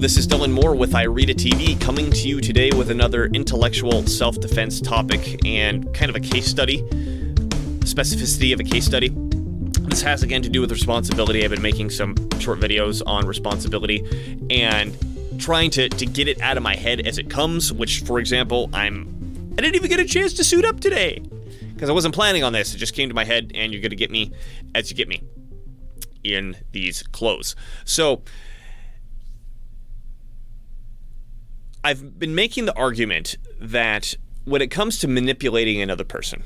this is Dylan Moore with I Read a TV, coming to you today with another intellectual self-defense topic and kind of a case study, specificity of a case study. This has again to do with responsibility. I've been making some short videos on responsibility and trying to get it out of my head as it comes, which, for example, I didn't even get a chance to suit up today because I wasn't planning on this. It just came to my head, and you're going to get me as you get me in these clothes. So I've been making the argument that when it comes to manipulating another person,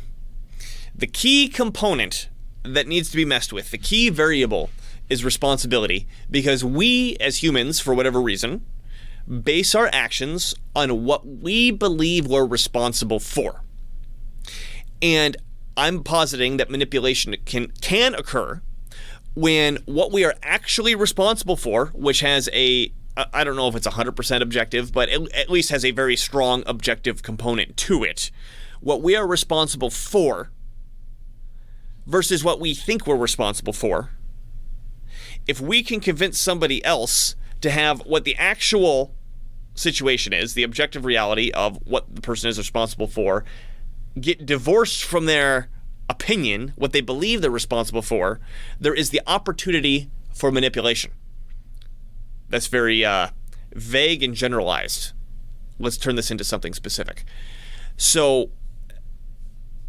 the key component that needs to be messed with, the key variable, is responsibility, because we as humans, for whatever reason, base our actions on what we believe we're responsible for. And I'm positing that manipulation can occur when what we are actually responsible for, which has I don't know if it's 100% objective, but at least has a very strong objective component to it. What we are responsible for versus what we think we're responsible for. If we can convince somebody else to have what the actual situation is, the objective reality of what the person is responsible for, get divorced from their opinion, what they believe they're responsible for, there is the opportunity for manipulation. That's very vague and generalized. Let's turn this into something specific. So,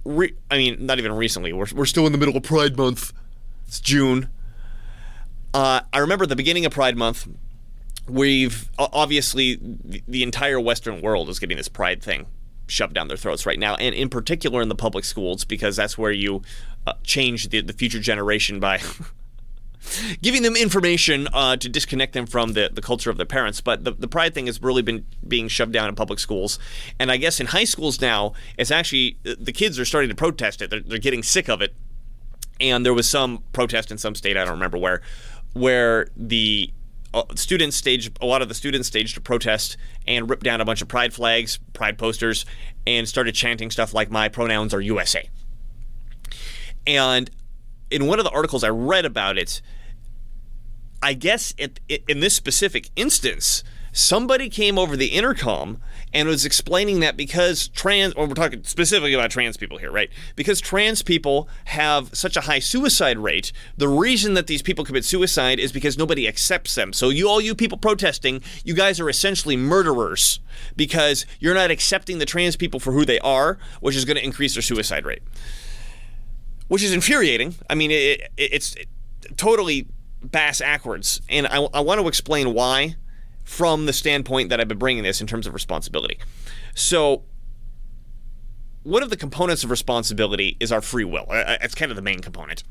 not even recently. We're still in the middle of Pride Month. It's June. I remember at the beginning of Pride Month, we've obviously the entire Western world is getting this Pride thing shoved down their throats right now, and in particular in the public schools, because that's where you change the future generation by giving them information to disconnect them from the culture of their parents. But the Pride thing has really been being shoved down in public schools. And I guess in high schools now, it's actually, the kids are starting to protest it. They're getting sick of it. And there was some protest in some state, I don't remember where the students staged a protest and ripped down a bunch of Pride flags, Pride posters, and started chanting stuff like, "My pronouns are USA." And in one of the articles I read about it, I guess in this specific instance, somebody came over the intercom and was explaining that because we're talking specifically about trans people here, right? Because trans people have such a high suicide rate, the reason that these people commit suicide is because nobody accepts them. So all you people protesting, you guys are essentially murderers because you're not accepting the trans people for who they are, which is going to increase their suicide rate. Which is infuriating. I mean, it's totally bass-ackwards. And I want to explain why from the standpoint that I've been bringing this in terms of responsibility. So one of the components of responsibility is our free will. It's kind of the main component,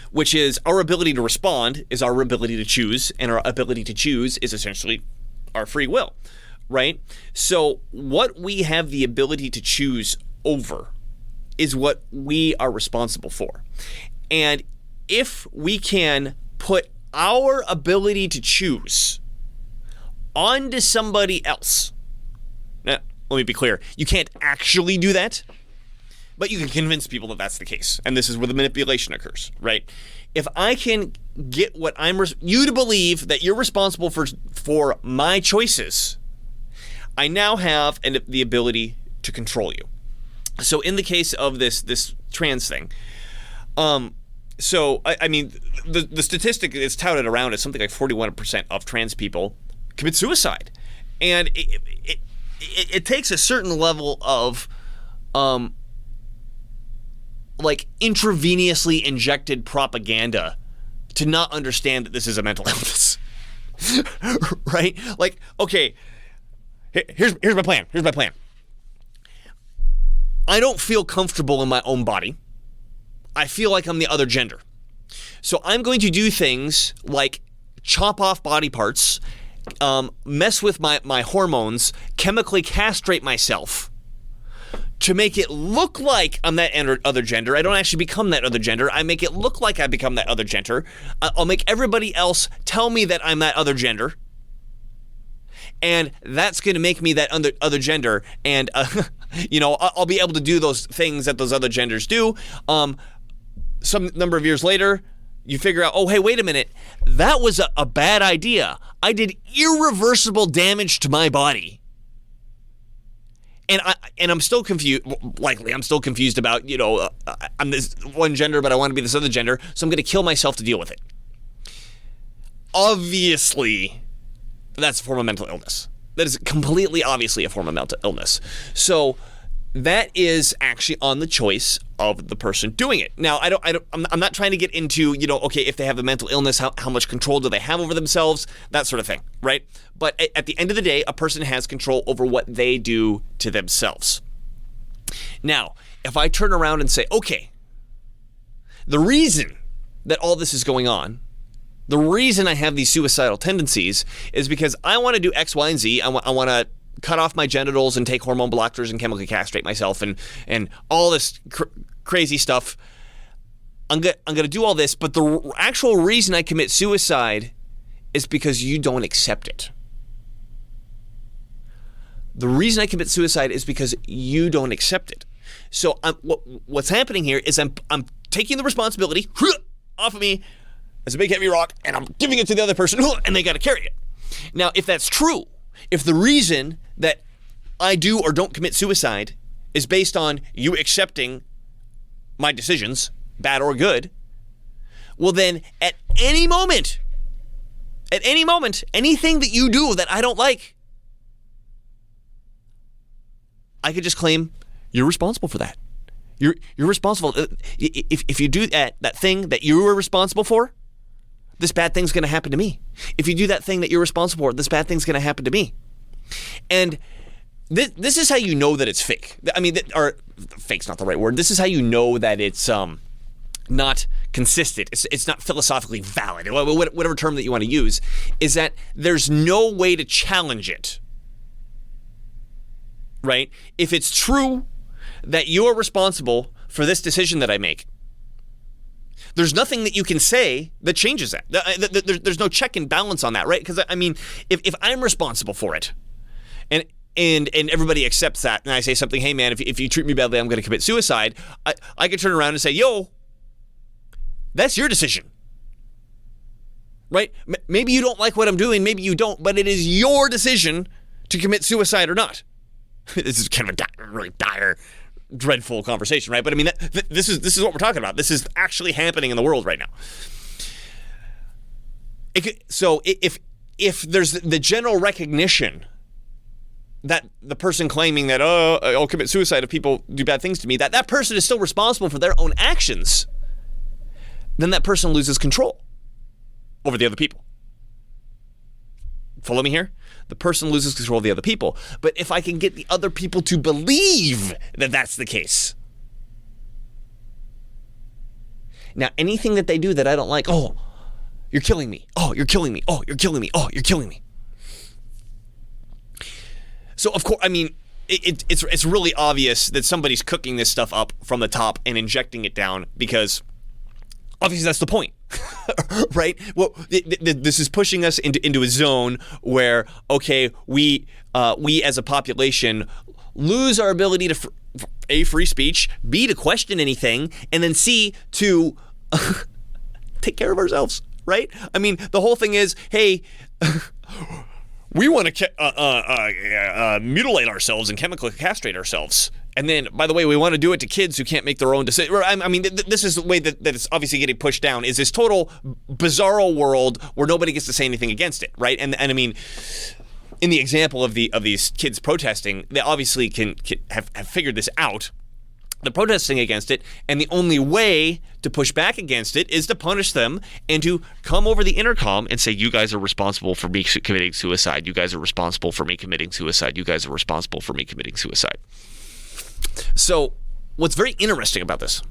which is our ability to respond is our ability to choose, and our ability to choose is essentially our free will, right? So what we have the ability to choose over is what we are responsible for. And if we can put our ability to choose onto somebody else, now, let me be clear, you can't actually do that, but you can convince people that that's the case. And this is where the manipulation occurs, right? If I can get you to believe that you're responsible for my choices, I now have the ability to control you. So in the case of this trans thing, so I mean the statistic that's touted around is something like 41% of trans people commit suicide, and it takes a certain level of like intravenously injected propaganda to not understand that this is a mental illness, right? Like, okay, here's my plan. I don't feel comfortable in my own body. I feel like I'm the other gender. So I'm going to do things like chop off body parts, mess with my hormones, chemically castrate myself to make it look like I'm that other gender. I don't actually become that other gender. I make it look like I become that other gender. I'll make everybody else tell me that I'm that other gender. And that's going to make me that other gender, and I'll be able to do those things that those other genders do. Some number of years later, you figure out, oh, hey, wait a minute, that was a bad idea. I did irreversible damage to my body. And I'm still confused. Likely, I'm still confused about, I'm this one gender, but I want to be this other gender, so I'm going to kill myself to deal with it. Obviously, that's a form of mental illness. That is completely obviously a form of mental illness. So that is actually on the choice of the person doing it. Now, I'm not trying to get into, okay, if they have a mental illness, how much control do they have over themselves, that sort of thing, right? But at the end of the day, a person has control over what they do to themselves. Now, if I turn around and say, okay, the reason that all this is going on, the reason I have these suicidal tendencies is because I want to do X, Y, and Z. I want to cut off my genitals and take hormone blockers and chemically castrate myself and all this crazy stuff. I'm gonna do all this, but the actual reason I commit suicide is because you don't accept it. The reason I commit suicide is because you don't accept it. So what's happening here is I'm taking the responsibility off of me as a big heavy rock, and I'm giving it to the other person, and they got to carry it. Now, if that's true, if the reason that I do or don't commit suicide is based on you accepting my decisions, bad or good, well then at any moment, anything that you do that I don't like, I could just claim you're responsible for that. You're responsible. If you do that thing that you were responsible for, this bad thing's going to happen to me. If you do that thing that you're responsible for, this bad thing's going to happen to me. And this is how you know that it's fake. I mean, or fake's not the right word. This is how you know that it's not consistent. It's not philosophically valid. Whatever term that you want to use, is that there's no way to challenge it. Right? If it's true that you are responsible for this decision that I make, there's nothing that you can say that changes that. There's no check and balance on that, right? Because, I mean, if I'm responsible for it, and everybody accepts that, and I say something, hey, man, if you treat me badly, I'm going to commit suicide, I could turn around and say, yo, that's your decision, right? Maybe you don't like what I'm doing, maybe you don't, but it is your decision to commit suicide or not. This is kind of a really dire, dreadful conversation, right? But I mean, this is what we're talking about. This is actually happening in the world right now. So if there's the general recognition that the person claiming that, I'll commit suicide if people do bad things to me, that person is still responsible for their own actions, then that person loses control over the other people. Follow me here? The person loses control of the other people. But if I can get the other people to believe that that's the case, now anything that they do that I don't like, oh, you're killing me. Oh, you're killing me. Oh, you're killing me. Oh, you're killing me. So, of course, I mean, it's really obvious that somebody's cooking this stuff up from the top and injecting it down because obviously that's the point. Right? Well, this is pushing us into a zone where, okay, we as a population lose our ability to A, free speech, B, to question anything, and then C, to take care of ourselves, right? I mean, the whole thing is, hey, we want to mutilate ourselves and chemically castrate ourselves. And then, by the way, we want to do it to kids who can't make their own decision. I mean, this is the way that it's obviously getting pushed down, is this total bizarro world where nobody gets to say anything against it, right? And I mean, in the example of these kids protesting, they obviously can have figured this out. They're protesting against it, and the only way to push back against it is to punish them and to come over the intercom and say, you guys are responsible for me committing suicide. You guys are responsible for me committing suicide. You guys are responsible for me committing suicide. So what's very interesting about this,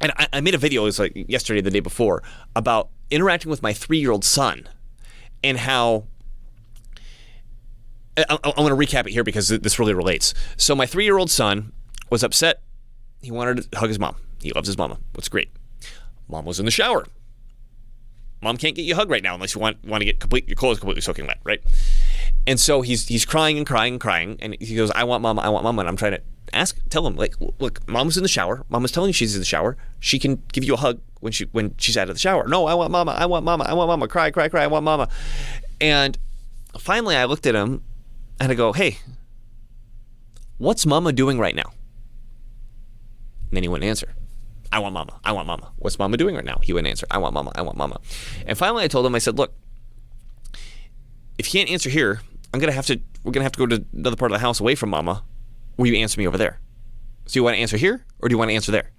and I made a video, it was like yesterday, the day before, about interacting with my 3-year-old son and how, I want to recap it here because this really relates. So my 3-year-old son was upset. He wanted to hug his mom. He loves his mama. What's great. Mom was in the shower. Mom can't get you a hug right now unless you want to get your clothes completely soaking wet, right? And so he's crying and crying and crying, and he goes, I want mama, and I'm trying to tell him, like, look, mom's in the shower. Mama's telling you she's in the shower. She can give you a hug when she's out of the shower. No, I want mama. I want mama. I want mama. Cry, cry, cry. I want mama. And finally, I looked at him and I go, hey, what's mama doing right now? And then he wouldn't answer. I want mama. I want mama. What's mama doing right now? He wouldn't answer. I want mama. I want mama. And finally, I told him, I said, look, if you can't answer here, we're gonna have to go to another part of the house away from mama, where you answer me over there. So you want to answer here, or do you want to answer there?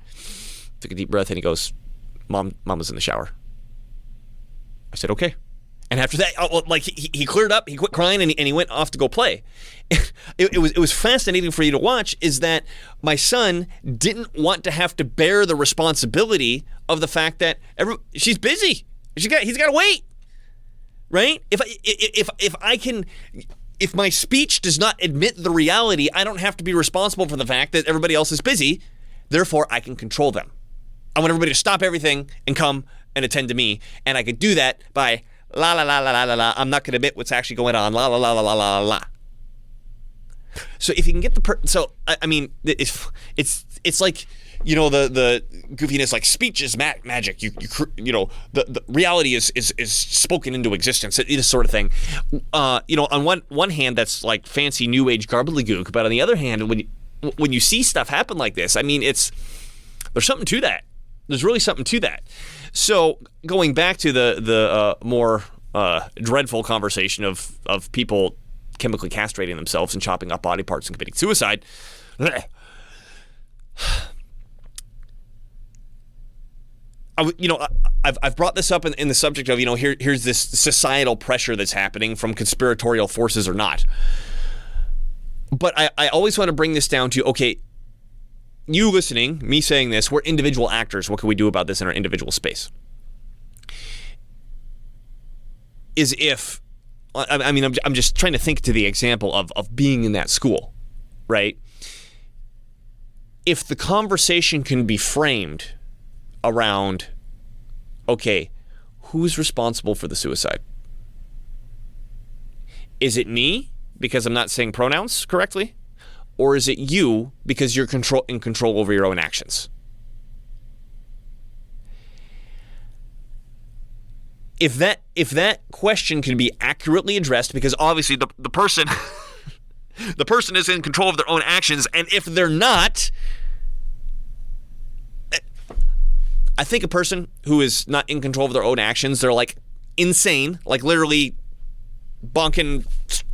Took a deep breath, and he goes, mama's in the shower. I said, okay. And after that, he cleared up, he quit crying, and he went off to go play. It was fascinating for you to watch, is that my son didn't want to have to bear the responsibility of the fact that she's busy. He's got to wait. Right? If my speech does not admit the reality, I don't have to be responsible for the fact that everybody else is busy. Therefore, I can control them. I want everybody to stop everything and come and attend to me. And I could do that by la la la la la la la. I'm not going to admit what's actually going on. La la la la la la la. So if you can get I mean, it's like, you know, the goofiness, like speech is magic. You know, the reality is spoken into existence. This sort of thing. You know, on one hand, that's like fancy new age gobbledygook, but on the other hand, when you see stuff happen like this, I mean, there's something to that. There's really something to that. So going back to the more dreadful conversation of people chemically castrating themselves and chopping up body parts and committing suicide. I've brought this up in the subject of, you know, here's this societal pressure that's happening from conspiratorial forces or not. But I always want to bring this down to, okay, you listening, me saying this, we're individual actors. What can we do about this in our individual space? I'm just trying to think to the example of being in that school, right? If the conversation can be framed around, okay, who's responsible for the suicide? Is it me because I'm not saying pronouns correctly? Or is it you because you're in control over your own actions? If that question can be accurately addressed, because obviously the person the person is in control of their own actions, and if they're not, I think a person who is not in control of their own actions, they're like insane, like literally bonking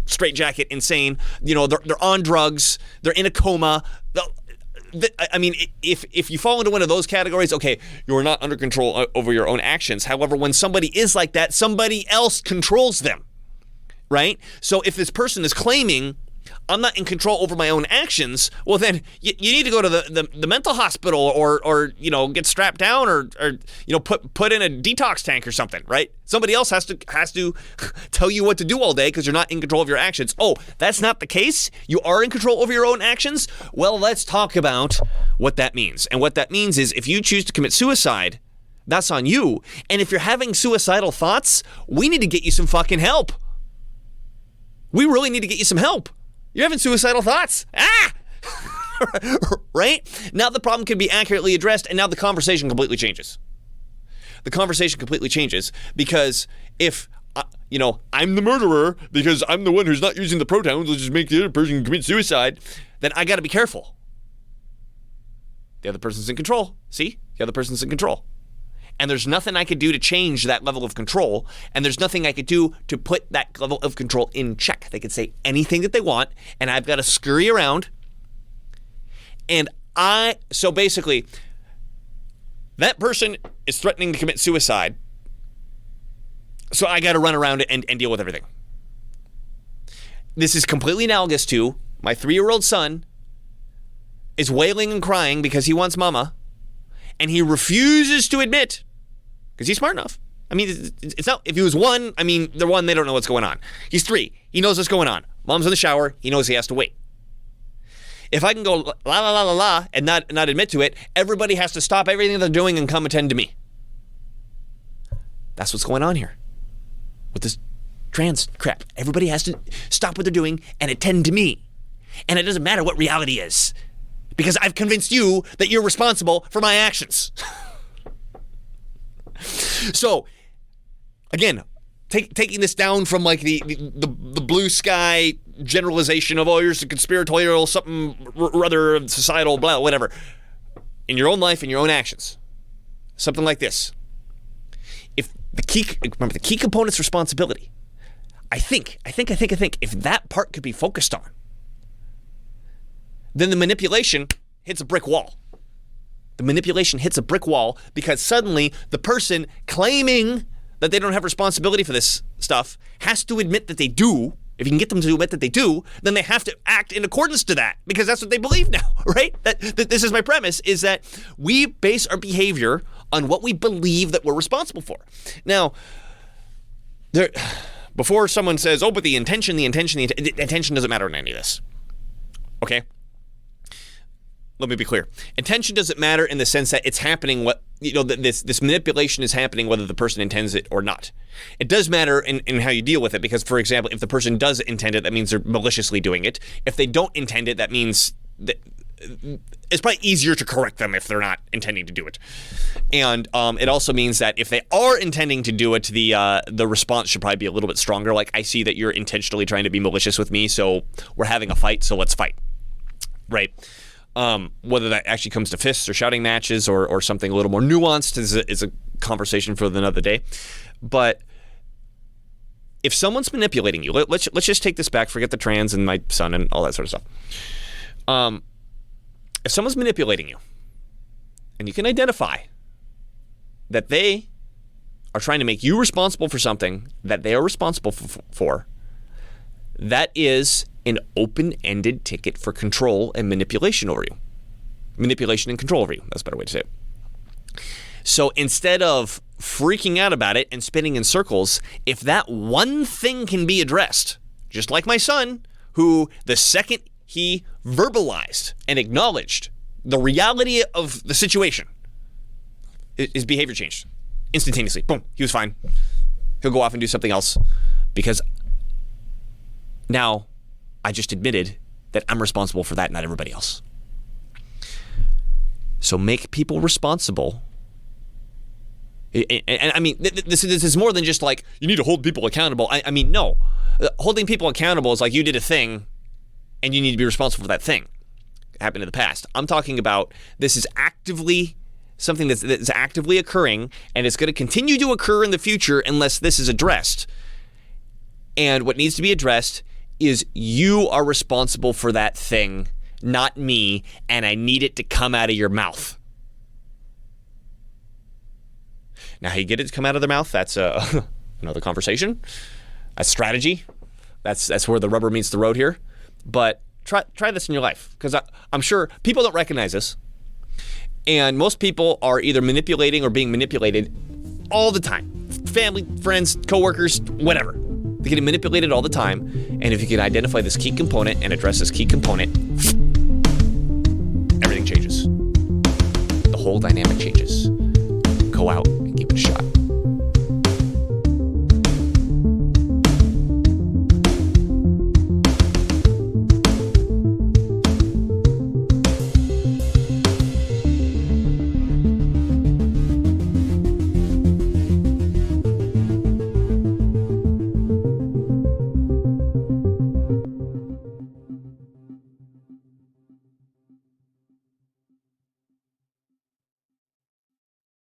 straitjacket insane. You know, they're on drugs, they're in a coma. I mean, if you fall into one of those categories, okay, you're not under control over your own actions. However, when somebody is like that, somebody else controls them, right? So if this person is claiming, I'm not in control over my own actions, well then you need to go to the mental hospital or you know, get strapped down or you know, put in a detox tank or something, right? Somebody else has to tell you what to do all day because you're not in control of your actions. Oh, that's not the case? You are in control over your own actions? Well, let's talk about what that means. And what that means is if you choose to commit suicide, that's on you. And if you're having suicidal thoughts, we need to get you some fucking help. We really need to get you some help. You're having suicidal thoughts. Right? Now the problem can be accurately addressed, and now the conversation completely changes. The conversation completely changes because if, you know, I'm the murderer because I'm the one who's not using the pronouns, let's just make the other person commit suicide, then I got to be careful. The other person's in control. See? The other person's in control. And there's nothing I could do to change that level of control. And there's nothing I could do to put that level of control in check. They could say anything that they want, and I've got to scurry around. And so basically, that person is threatening to commit suicide. So I got to run around and deal with everything. This is completely analogous to my 3-year-old son is wailing and crying because he wants mama, and he refuses to admit, because he's smart enough. I mean, it's not, if he was 1, I mean, they're 1, they don't know what's going on. He's 3, he knows what's going on. Mom's in the shower, he knows he has to wait. If I can go la la la la la and not admit to it, everybody has to stop everything they're doing and come attend to me. That's what's going on here with this trans crap. Everybody has to stop what they're doing and attend to me. And it doesn't matter what reality is. because I've convinced you that you're responsible for my actions. So, again, taking this down from like the blue sky generalization of, oh, you're a conspiratorial, something rather societal, blah, whatever. In your own life, in your own actions. Something like this. Remember, the key component's responsibility. I think, if that part could be focused on, then the manipulation hits a brick wall. The manipulation hits a brick wall because suddenly the person claiming that they don't have responsibility for this stuff has to admit that they do. If you can get them to admit that they do, then they have to act in accordance to that because that's what they believe now, right? That this is my premise, is that we base our behavior on what we believe that we're responsible for. Now, before someone says, oh, but the intention doesn't matter in any of this, okay? Let me be clear. Intention doesn't matter in the sense that it's happening, this manipulation is happening whether the person intends it or not. It does matter in how you deal with it because, for example, if the person does intend it, that means they're maliciously doing it. If they don't intend it, that means that it's probably easier to correct them if they're not intending to do it. And it also means that if they are intending to do it, the response should probably be a little bit stronger. Like, I see that you're intentionally trying to be malicious with me, so we're having a fight, so let's fight. Right? Whether that actually comes to fists or shouting matches or something a little more nuanced is a conversation for another day. But if someone's manipulating you, let's just take this back, forget the trans and my son and all that sort of stuff. If someone's manipulating you and you can identify that they are trying to make you responsible for something that they are responsible for, that is an open-ended ticket for control and manipulation over you. Manipulation and control over you. That's a better way to say it. So instead of freaking out about it and spinning in circles, if that one thing can be addressed, just like my son, who the second he verbalized and acknowledged the reality of the situation, his behavior changed instantaneously. Boom, he was fine. He'll go off and do something else because now I just admitted that I'm responsible for that, not everybody else. So make people responsible. And I mean, this is more than just like, you need to hold people accountable. I mean, no. Holding people accountable is like you did a thing and you need to be responsible for that thing. It happened in the past. I'm talking about this is actively something that's actively occurring, and it's going to continue to occur in the future unless this is addressed. And what needs to be addressed is you are responsible for that thing, not me, and I need it to come out of your mouth. Now, how you get it to come out of their mouth, that's another conversation. That's strategy. That's where the rubber meets the road here. But try this in your life, because I'm sure people don't recognize this. And most people are either manipulating or being manipulated all the time. Family, friends, coworkers, whatever. They're getting manipulated all the time. And if you can identify this key component and address this key component, everything changes. The whole dynamic changes. Go out.